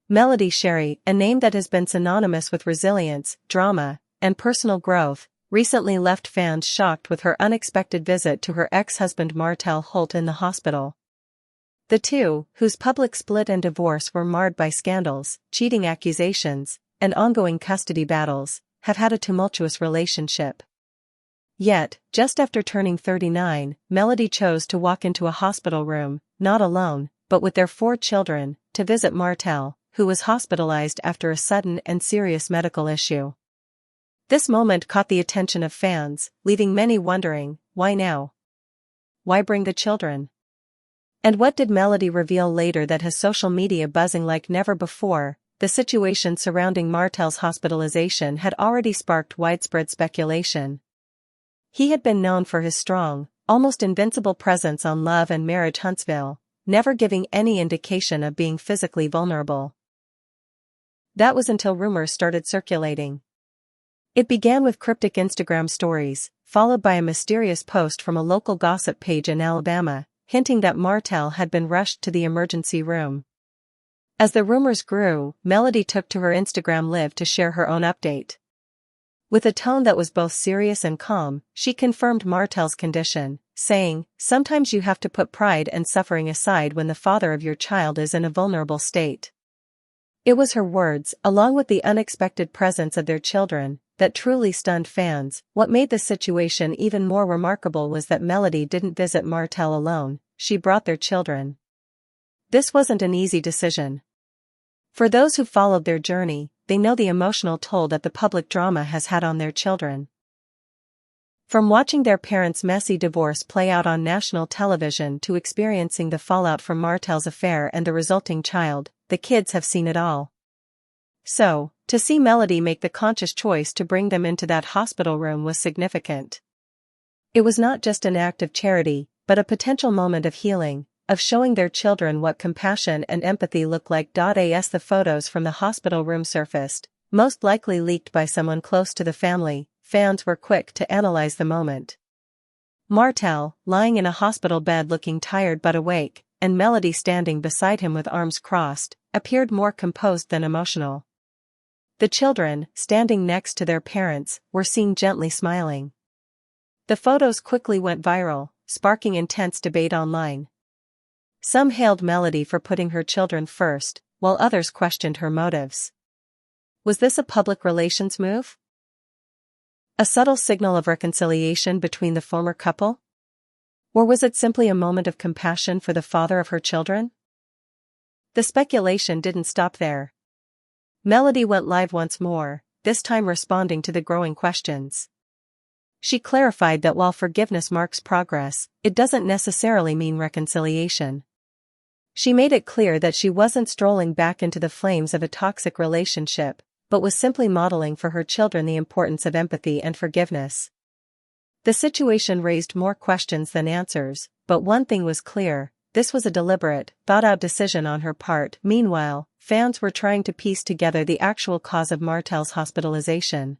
Melody Sherry, a name that has been synonymous with resilience, drama, and personal growth, recently left fans shocked with her unexpected visit to her ex-husband Martel Holt in the hospital. The two, whose public split and divorce were marred by scandals, cheating accusations, and ongoing custody battles, have had a tumultuous relationship. Yet, just after turning 39, Melody chose to walk into a hospital room, not alone, but with their 4 children, to visit Martel, who was hospitalized after a sudden and serious medical issue. This moment caught the attention of fans, leaving many wondering, why now? Why bring the children? And what did Melody reveal later that has social media buzzing like never before? The situation surrounding Martel's hospitalization had already sparked widespread speculation. He had been known for his strong, almost invincible presence on Love and Marriage Huntsville, never giving any indication of being physically vulnerable. That was until rumors started circulating. It began with cryptic Instagram stories, followed by a mysterious post from a local gossip page in Alabama, hinting that Martel had been rushed to the emergency room. As the rumors grew, Melody took to her Instagram Live to share her own update. With a tone that was both serious and calm, she confirmed Martel's condition, saying, "Sometimes you have to put pride and suffering aside when the father of your child is in a vulnerable state." It was her words, along with the unexpected presence of their children, that truly stunned fans. What made the situation even more remarkable was that Melody didn't visit Martel alone, she brought their children. This wasn't an easy decision. For those who followed their journey, they know the emotional toll that the public drama has had on their children. From watching their parents' messy divorce play out on national television to experiencing the fallout from Martel's affair and the resulting child, the kids have seen it all. So, to see Melody make the conscious choice to bring them into that hospital room was significant. It was not just an act of charity, but a potential moment of healing, of showing their children what compassion and empathy look like. As the photos from the hospital room surfaced, most likely leaked by someone close to the family, fans were quick to analyze the moment. Martel, lying in a hospital bed looking tired but awake, and Melody standing beside him with arms crossed, appeared more composed than emotional. The children, standing next to their parents, were seen gently smiling. The photos quickly went viral, sparking intense debate online. Some hailed Melody for putting her children first, while others questioned her motives. Was this a public relations move? A subtle signal of reconciliation between the former couple? Or was it simply a moment of compassion for the father of her children? The speculation didn't stop there. Melody went live once more, this time responding to the growing questions. She clarified that while forgiveness marks progress, it doesn't necessarily mean reconciliation. She made it clear that she wasn't strolling back into the flames of a toxic relationship, but was simply modeling for her children the importance of empathy and forgiveness. The situation raised more questions than answers, but one thing was clear: this was a deliberate, thought-out decision on her part. Meanwhile, fans were trying to piece together the actual cause of Martel's hospitalization.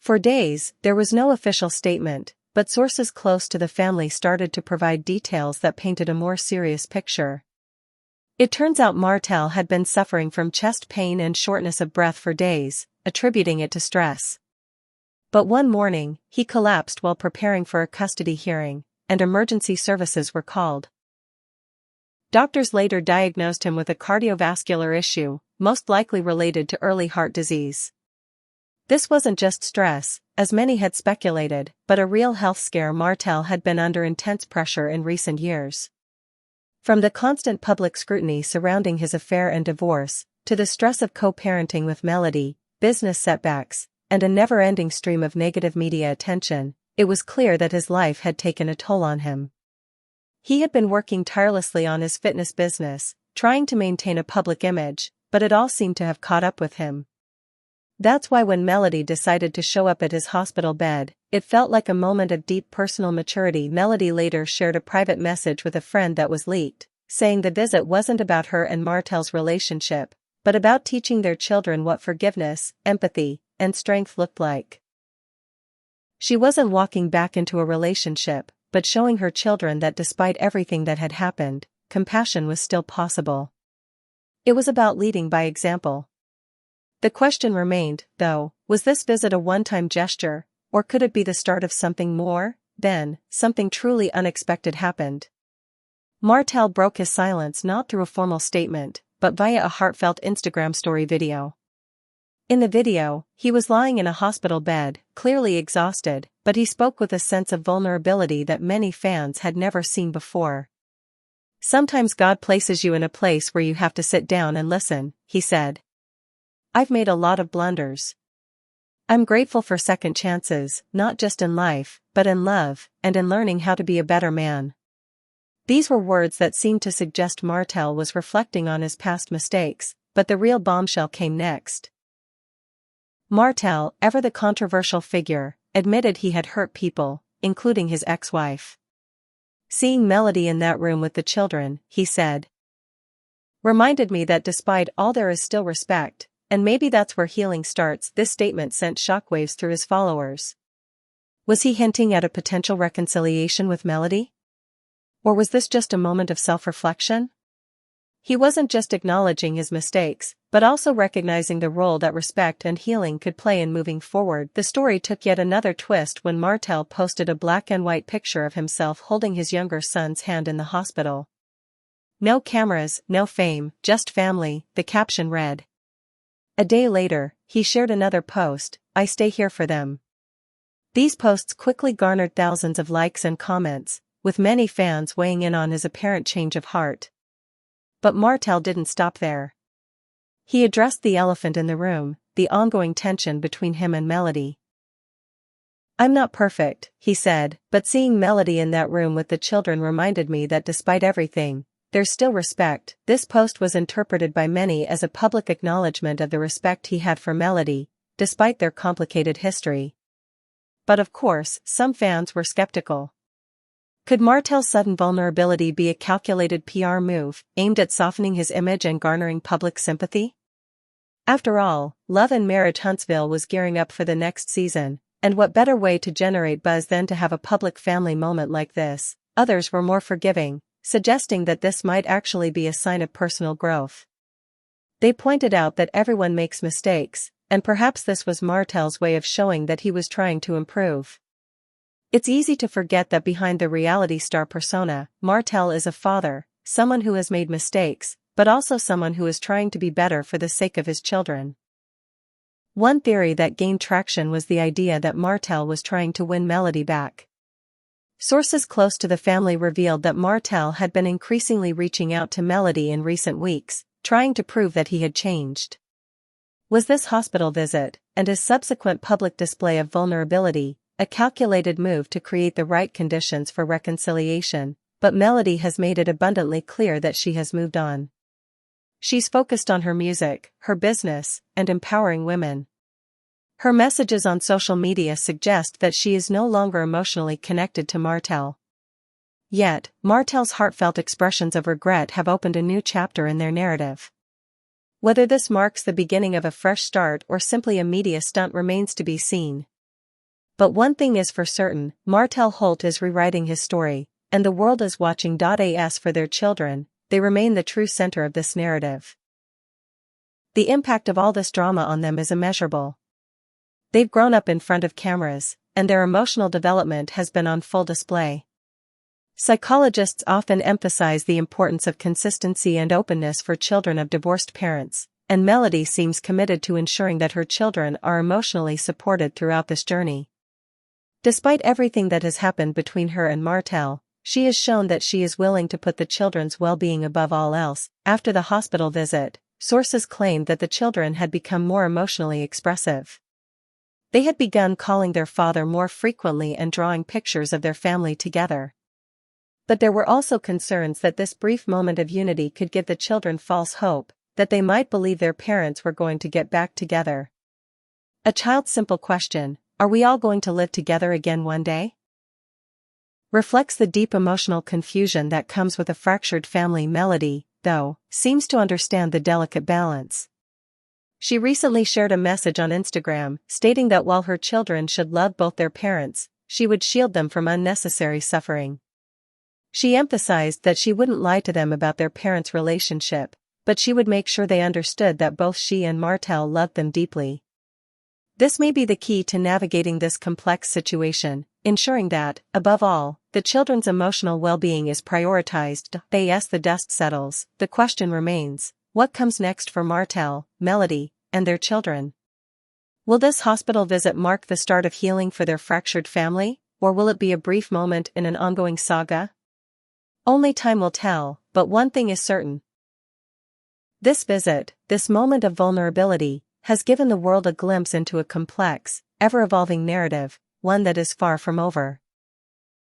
For days, there was no official statement, but sources close to the family started to provide details that painted a more serious picture. It turns out Martel had been suffering from chest pain and shortness of breath for days, attributing it to stress. But one morning, he collapsed while preparing for a custody hearing, and emergency services were called. Doctors later diagnosed him with a cardiovascular issue, most likely related to early heart disease. This wasn't just stress, as many had speculated, but a real health scare. Martel had been under intense pressure in recent years. From the constant public scrutiny surrounding his affair and divorce, to the stress of co-parenting with Melody, business setbacks, and a never-ending stream of negative media attention, it was clear that his life had taken a toll on him. He had been working tirelessly on his fitness business, trying to maintain a public image, but it all seemed to have caught up with him. That's why when Melody decided to show up at his hospital bed, it felt like a moment of deep personal maturity. Melody later shared a private message with a friend that was leaked, saying the visit wasn't about her and Martel's relationship, but about teaching their children what forgiveness, empathy, and strength looked like. She wasn't walking back into a relationship, but showing her children that despite everything that had happened, compassion was still possible. It was about leading by example. The question remained, though, was this visit a one-time gesture, or could it be the start of something more? Then, something truly unexpected happened. Martel broke his silence not through a formal statement, but via a heartfelt Instagram story video. In the video, he was lying in a hospital bed, clearly exhausted, but he spoke with a sense of vulnerability that many fans had never seen before. "Sometimes God places you in a place where you have to sit down and listen," he said. "I've made a lot of blunders. I'm grateful for second chances, not just in life, but in love, and in learning how to be a better man." These were words that seemed to suggest Martel was reflecting on his past mistakes, but the real bombshell came next. Martel, ever the controversial figure, admitted he had hurt people, including his ex-wife. "Seeing Melody in that room with the children," he said, "reminded me that despite all there is still respect, and maybe that's where healing starts." This statement sent shockwaves through his followers. Was he hinting at a potential reconciliation with Melody? Or was this just a moment of self-reflection? He wasn't just acknowledging his mistakes, but also recognizing the role that respect and healing could play in moving forward. The story took yet another twist when Martel posted a black-and-white picture of himself holding his younger son's hand in the hospital. "No cameras, no fame, just family," the caption read. A day later, he shared another post, "I stay here for them." These posts quickly garnered thousands of likes and comments, with many fans weighing in on his apparent change of heart. But Martel didn't stop there. He addressed the elephant in the room, the ongoing tension between him and Melody. "I'm not perfect," he said, "but seeing Melody in that room with the children reminded me that despite everything, there's still respect." This post was interpreted by many as a public acknowledgement of the respect he had for Melody, despite their complicated history. But of course, some fans were skeptical. Could Martel's sudden vulnerability be a calculated PR move, aimed at softening his image and garnering public sympathy? After all, Love and Marriage Huntsville was gearing up for the next season, and what better way to generate buzz than to have a public family moment like this? Others were more forgiving, suggesting that this might actually be a sign of personal growth. They pointed out that everyone makes mistakes, and perhaps this was Martel's way of showing that he was trying to improve. It's easy to forget that behind the reality star persona, Martel is a father, someone who has made mistakes, but also someone who is trying to be better for the sake of his children. One theory that gained traction was the idea that Martel was trying to win Melody back. Sources close to the family revealed that Martel had been increasingly reaching out to Melody in recent weeks, trying to prove that he had changed. Was this hospital visit, and his subsequent public display of vulnerability, a calculated move to create the right conditions for reconciliation? But Melody has made it abundantly clear that she has moved on. She's focused on her music, her business, and empowering women. Her messages on social media suggest that she is no longer emotionally connected to Martel. Yet, Martel's heartfelt expressions of regret have opened a new chapter in their narrative. Whether this marks the beginning of a fresh start or simply a media stunt remains to be seen. But one thing is for certain, Martel Holt is rewriting his story, and the world is watching. As for their children, they remain the true center of this narrative. The impact of all this drama on them is immeasurable. They've grown up in front of cameras, and their emotional development has been on full display. Psychologists often emphasize the importance of consistency and openness for children of divorced parents, and Melody seems committed to ensuring that her children are emotionally supported throughout this journey. Despite everything that has happened between her and Martel, she has shown that she is willing to put the children's well-being above all else. After the hospital visit, sources claimed that the children had become more emotionally expressive. They had begun calling their father more frequently and drawing pictures of their family together. But there were also concerns that this brief moment of unity could give the children false hope, that they might believe their parents were going to get back together. A child's simple question, "Are we all going to live together again one day?" reflects the deep emotional confusion that comes with a fractured family. Melody, though, seems to understand the delicate balance. She recently shared a message on Instagram, stating that while her children should love both their parents, she would shield them from unnecessary suffering. She emphasized that she wouldn't lie to them about their parents' relationship, but she would make sure they understood that both she and Martel loved them deeply. This may be the key to navigating this complex situation, ensuring that, above all, the children's emotional well-being is prioritized. As the dust settles, the question remains, what comes next for Martel, Melody, and their children? Will this hospital visit mark the start of healing for their fractured family, or will it be a brief moment in an ongoing saga? Only time will tell, but one thing is certain. This visit, this moment of vulnerability, has given the world a glimpse into a complex, ever-evolving narrative, one that is far from over.